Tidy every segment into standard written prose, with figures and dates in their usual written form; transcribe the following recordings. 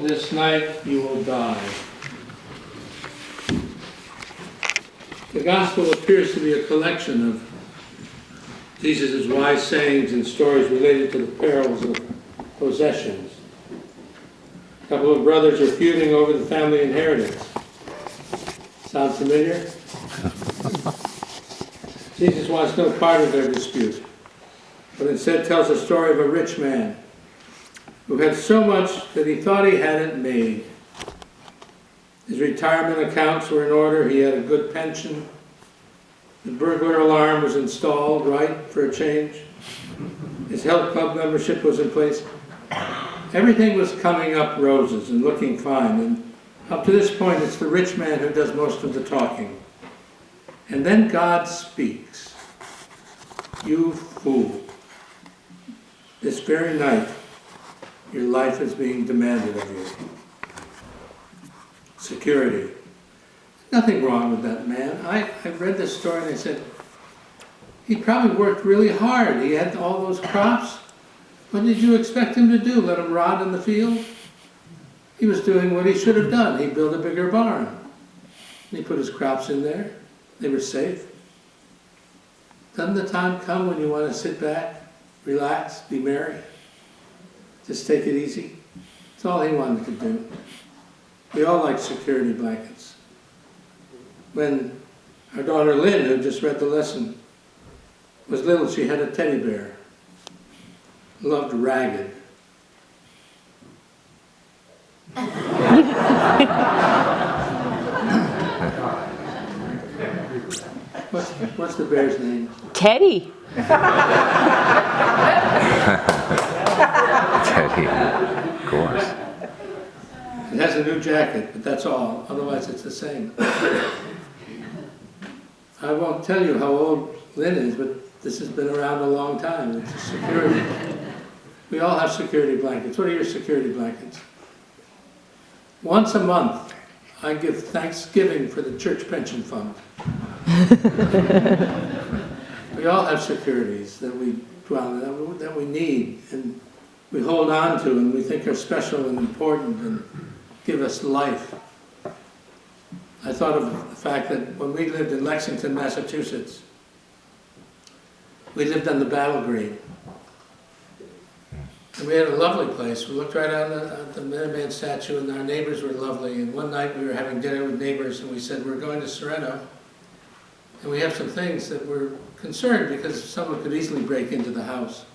this night you will die. The gospel appears to be a collection of Jesus' wise sayings and stories related to the perils of possessions. A couple of brothers are feuding over the family inheritance. Sound familiar? Jesus wants no part of their dispute, but instead tells the story of a rich man who had so much that he thought he had it made. His retirement accounts were in order, he had a good pension, the burglar alarm was installed, right, for a change. His health club membership was in place. Everything was coming up roses and looking fine, and up to this point it's the rich man who does most of the talking. And then God speaks. You fool. This very night, your life is being demanded of you. Security. Nothing wrong with that man. I read this story and I said, he probably worked really hard. He had all those crops. What did you expect him to do? Let them rot in the field? He was doing what he should have done. He built a bigger barn. He put his crops in there. They were safe. Doesn't the time come when you want to sit back, relax, be merry? Just take it easy? That's all he wanted to do. We all like security blankets. When our daughter Lynn, who just read the lesson, was little, she had a teddy bear. Loved Ragged. What's the bear's name? Teddy. Teddy, of course. It has a new jacket, but that's all. Otherwise, it's the same. I won't tell you how old Lynn is, but this has been around a long time. It's a security. We all have security blankets. What are your security blankets? Once a month, I give Thanksgiving for the church pension fund. We all have securities that we dwell that we need and we hold on to and we think are special and important and give us life. I thought of the fact that when we lived in Lexington, Massachusetts, we lived on the Battle Green. And we had a lovely place. We looked right out at the Minuteman statue and our neighbors were lovely. And one night we were having dinner with neighbors and we said, we're going to Sorrento. And we have some things that we're concerned because someone could easily break into the house.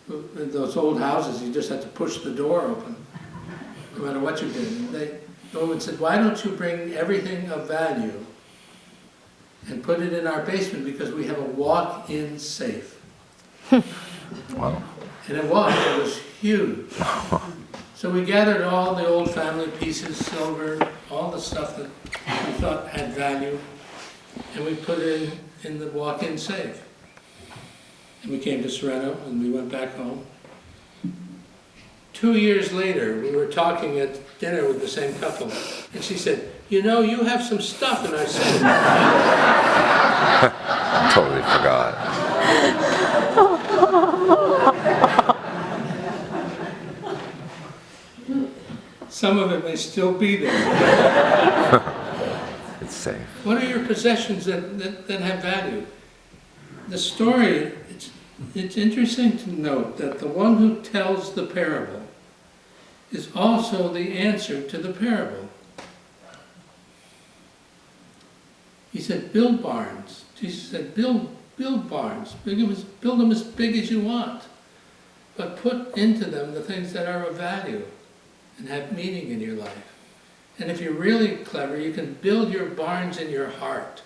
In those old houses, you just had to push the door open, no matter what you did. And the woman said, why don't you bring everything of value and put it in our basement because we have a walk-in safe. Wow. And it was huge. So we gathered all the old family pieces, silver, all the stuff that we thought had value, and we put it in the walk-in safe. And we came to Sorrento and we went back home. 2 years later, we were talking at dinner with the same couple, and she said, you know, you have some stuff in our safe. Totally forgot. Some of it may still be there. It's safe. What are your possessions that have value? The story, it's interesting to note that the one who tells the parable is also the answer to the parable. He said, build barns. Jesus said, build barns. Build them as big as you want. But put into them the things that are of value and have meaning in your life. And if you're really clever, you can build your barns in your heart.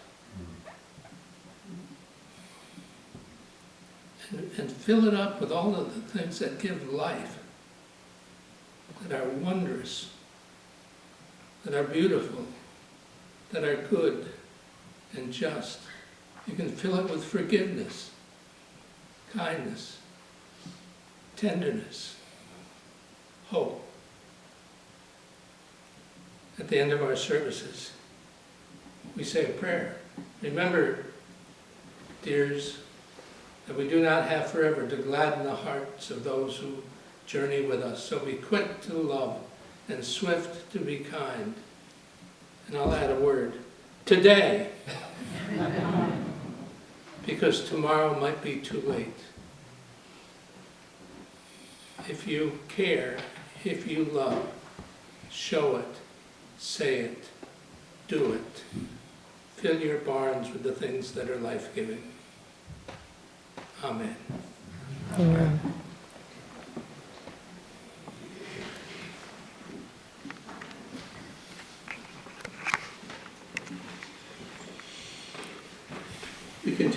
And fill it up with all of the things that give life, that are wondrous, that are beautiful, that are good and just. You can fill it with forgiveness, kindness, tenderness, hope. At the end of our services, we say a prayer. Remember, dears, that we do not have forever to gladden the hearts of those who journey with us. So be quick to love and swift to be kind. And I'll add a word, today. Because tomorrow might be too late. If you care, if you love, show it, say it, do it. Fill your barns with the things that are life-giving. Amen. Amen. We continue.